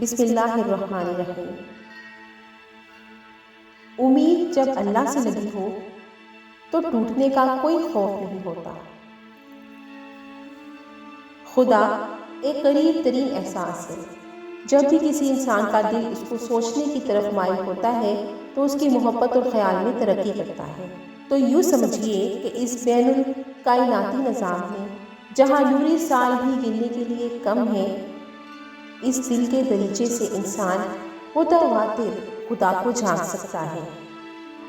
بسم اللہ الرحمن الرحیم۔ امید جب اللہ سے لگی ہو تو ٹوٹنے کا کوئی خوف نہیں ہوتا۔ خدا ایک قریب ترین احساس ہے۔ جب بھی کسی انسان کا دل اس کو سوچنے کی طرف مائل ہوتا ہے تو اس کی محبت اور خیال میں ترقی کرتا ہے۔ تو یوں سمجھیے کہ اس بین الکائناتی نظام میں جہاں نوری سال بھی گننے کے لیے کم ہے، اس دل کے دریچے سے انسان متواتر خدا کو جھانک سکتا ہے۔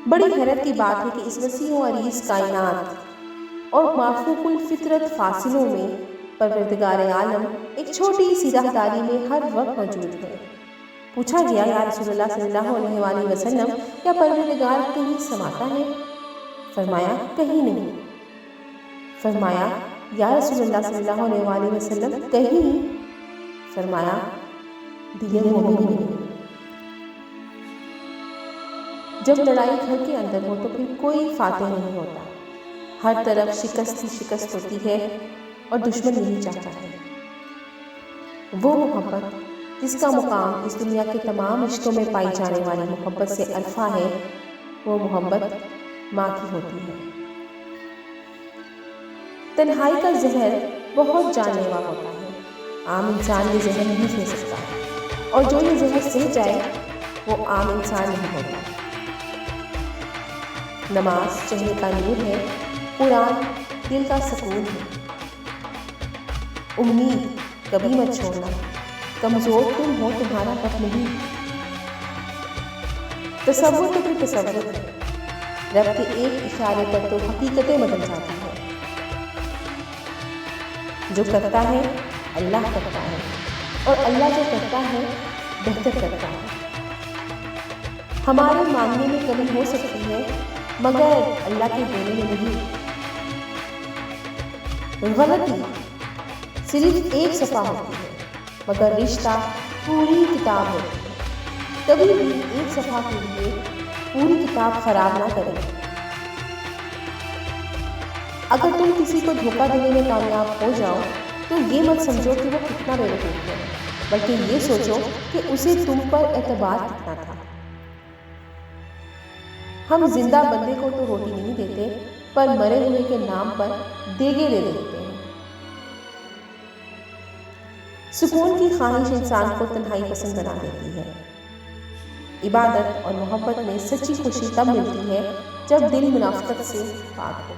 بڑی حیرت کی بات ہے کہ اس وسیع و عریض کائنات اور مافوق الفطرت فاصلوں میں پروردگار عالم ایک چھوٹی سی راہداری میں ہر وقت موجود ہے۔ پوچھا گیا، یا رسول اللہ صلی اللہ علیہ وآلہ وسلم، کیا پروردگار کہیں سماتا ہے؟ فرمایا، کہیں نہیں۔ فرمایا، یا رسول اللہ صلی اللہ علیہ وآلہ وسلم، کہیں؟ فرمایا، دل مومن میں۔ جب لڑائی گھر کے اندر ہو تو پھر کوئی فاتح نہیں ہوتا، ہر طرف شکست ہی شکست ہوتی ہے اور دشمن یہی چاہتا ہے۔ وہ محبت جس کا مقام اس دنیا کے تمام رشتوں میں پائی جانے والی محبت سے الفا ہے، وہ محبت ماں کی ہوتی ہے۔ تنہائی کا زہر بہت جان لیوا ہوتا ہے، عام انسان یہ زہر نہیں سہ سکتا، اور جو یہ زہر سہ جائے وہ عام انسان نہیں ہوتا۔ نماز چہرے کا نور ہے، قرآن دل کا سکون ہے۔ امید کبھی مت چھوڑنا، کمزور تم ہو تمہارا حق نہیں۔ تصور تو پھر تصور ہے، رب کے ایک اشارے پر تو حقیقتیں بدل جاتی ہے۔ جو کرتا ہے اللہ کرتا ہے، اور اللہ جو کرتا ہے بہتر کرتا ہے۔ ہمارے ماننے میں کمی ہو سکتی ہے مگر اللہ کے دینے میں نہیں۔ غلطی صرف ایک صفحہ ہوتی ہے مگر رشتہ پوری کتاب ہوتی ہے۔ کبھی بھی ایک صفحہ کے لیے پوری کتاب خراب نہ کریں۔ اگر تم کسی کو دھوکہ دینے میں کامیاب ہو جاؤ تو یہ مت سمجھو کہ وہ کتنا بے وقوف ہے، بلکہ یہ سوچو کہ اسے تم پر اعتبار کتنا تھا۔ ہم زندہ بندے کو تو روٹی نہیں دیتے، پر مرے ہوئے کے نام پر دیگے دے دیتے ہیں۔ سکون کی خواہش انسان کو تنہائی پسند بنا دیتی ہے۔ عبادت اور محبت میں سچی خوشی تب ملتی ہے جب دل منافقت سے پاک ہو۔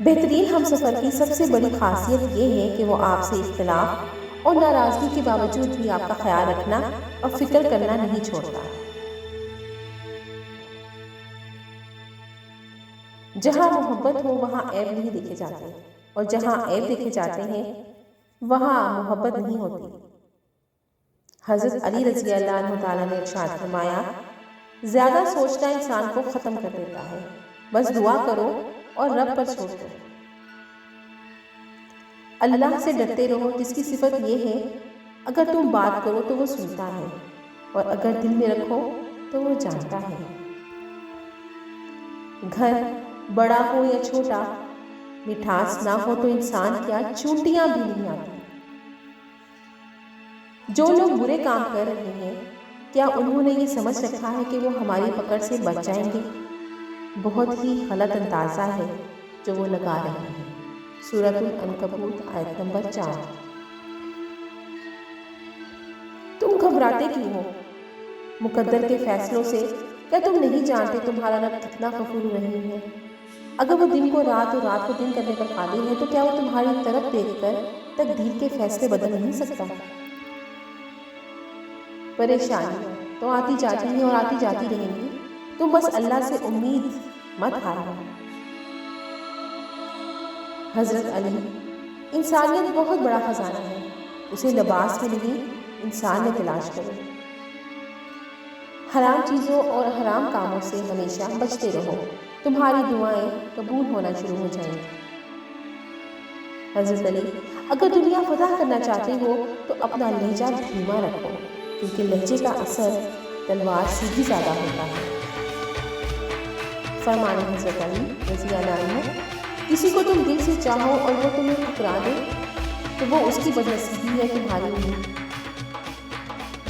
بہترین ہم سفر کی سب سے بڑی خاصیت یہ ہے کہ وہ آپ سے اختلاف اور ناراضگی کے باوجود بھی آپ کا خیال رکھنا اور فکر کرنا نہیں چھوڑتا۔ جہاں محبت ہو وہاں عیب نہیں دیکھے جاتے، اور جہاں عیب دیکھے جاتے ہیں وہاں محبت نہیں ہوتی۔ حضرت علی رضی اللہ عنہ تعالیٰ نے ارشاد فرمایا، زیادہ سوچنا انسان کو ختم کر دیتا ہے، بس دعا کرو اور رب پر چھوڑ دو۔ اللہ سے ڈرتے رہو جس کی صفت یہ ہے، اگر تم بات کرو تو وہ سنتا ہے، اور اگر دل میں رکھو تو وہ جانتا ہے۔ گھر بڑا ہو یا چھوٹا، مٹھاس نہ ہو تو انسان کیا چونٹیاں بھی نہیں آتی۔ جو لوگ برے کام کر رہے ہیں، کیا انہوں نے یہ سمجھ رکھا ہے کہ وہ ہماری پکڑ سے بچ جائیں گے؟ بہت ہی غلط اندازہ ہے جو وہ لگا رہے ہیں۔ سورۃ العنکبوت آیت نمبر 4۔ تم گھبراتے کیوں ہو مقدر کے فیصلوں سے؟ کیا تم نہیں جانتے تمہارا رب کتنا غفور رحیم ہے؟ اگر وہ دن کو رات اور رات کو دن کرنے پر قادر ہے تو کیا وہ تمہاری طرف دیکھ کر تقدیر کے فیصلے بدل نہیں سکتا؟ پریشانی تو آتی جاتی ہیں اور آتی جاتی رہیں گی، تم بس اللہ سے امید مت ہارنا۔ حضرت علی، انسانیت بہت بڑا خزانہ ہے، اسے لباس میں نہیں انسان میں تلاش کرو۔ حرام چیزوں اور حرام کاموں سے ہمیشہ بچتے رہو، تمہاری دعائیں قبول ہونا شروع ہو جائیں گی۔ حضرت علی، اگر دنیا فتح کرنا چاہتے ہو تو اپنا لہجہ دھیما رکھو، کیونکہ لہجے کا اثر تلوار سے بھی زیادہ ہوتا ہے۔ فرمان حضرت علی رضی اللہ عنہ، کسی کو تم دل سے چاہو اور وہ تمہیں ٹھکرا دے تو وہ اس کی بدنصیبی ہے تمہاری امید۔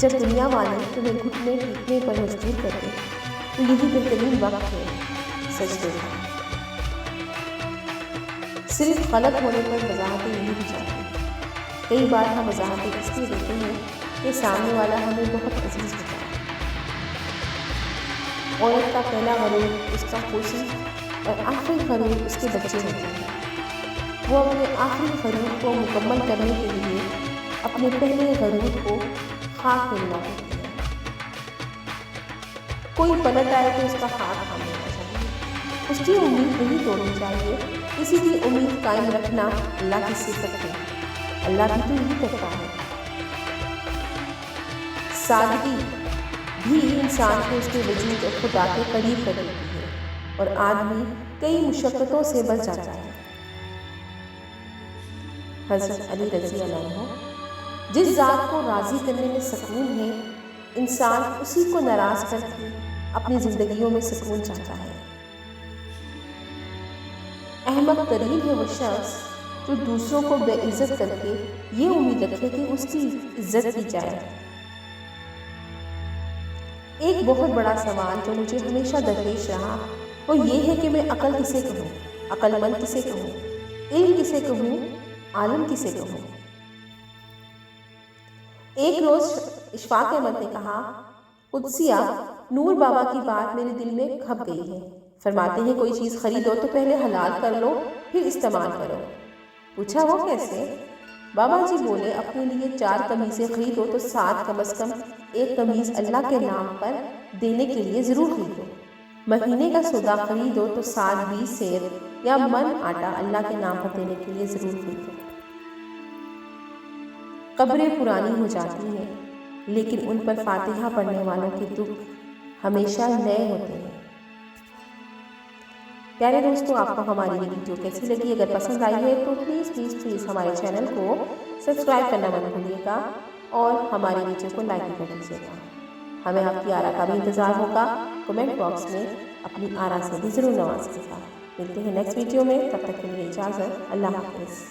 جب دنیا والے تمہیں گھٹنے ٹیکنے پر مجبور کرتے تو یہی بہترین وقت ہے سجدے کا۔ صرف غلط ہونے پر وضاحتیں نہیں دی جاتی، کئی بار ہم وضاحتیں اس لیے دیتے ہیں کہ سامنے والا ہمیں بہت عزیز ہوتا ہے۔ عورت کا پہلا غرور اس کا خوشی اور آخری غرور اس کے بچے ہوتے ہیں۔ وہ اپنے آخری غرور کو مکمل کرنے کے لیے اپنے پہلے غرور کو خاک میں ملا دیتی ہے۔ کوئی پلٹ آئے تو اس کا ہاتھ تھام لینا چاہیے، اس کی امید نہیں توڑنی چاہیے۔ کسی کی امید قائم رکھنا اللہ کی صفت ہے، اللہ بھی تو یہی کرتا ہے۔ سادگی بھی انسان کو اس کے وجود اور خدا کے قریب کر دیتی ہے اور آدمی کئی مشقتوں سے بچ جاتا ہے۔ حضرت علی رضی اللہ عنہ، جس ذات کو راضی کرنے میں سکون ہے، انسان اسی کو ناراض کر کے اپنی زندگیوں میں سکون چاہتا ہے۔ احمق ترین ہے وہ شخص جو دوسروں کو بے عزت کر کے یہ امید رکھے کہ اس کی عزت کی جائے۔ ایک بہت بڑا سوال جو مجھے ہمیشہ درپیش رہا وہ یہ ہے کہ میں عقل کسے کہوں، عقل مند کسے کہوں، علم کسے کہوں، عالم کسے کہوں۔ ایک روز اشفاق احمد نے کہا، قدسیہ نور بابا کی بات میرے دل میں کھپ گئی ہے، فرماتے ہیں کوئی چیز خریدو تو پہلے حلال کر لو پھر استعمال کرو۔ پوچھا وہ کیسے؟ بابا جی بولے اپنے لیے 4 قمیصیں خریدو تو 7 کم از کم ایک قمیص اللہ کے نام پر دینے کے لیے ضرور خریدو۔ مہینے کا سودا خریدو تو 7-20 سیر یا من آٹا اللہ کے نام پر دینے کے لیے ضرور خریدو۔ قبریں پرانی ہو جاتی ہیں لیکن ان پر فاتحہ پڑھنے والوں کے دکھ ہمیشہ نئے ہوتے ہیں۔ پیارے دوستو، آپ کو ہماری یہ ویڈیو کیسی لگی؟ اگر پسند آئی ہے تو پلیز ہمارے چینل کو سبسکرائب کرنا مت بھولیے گا اور ہماری ویڈیو کو لائک بھی کر دیجیے گا۔ ہمیں آپ کی آراء کا بھی انتظار ہوگا، کمنٹ باکس میں اپنی آراء سے بھی ضرور نوازیے گا۔ ملتے ہیں نیکسٹ ویڈیو میں، تب تک کے لیے اجازت، اللہ حافظ۔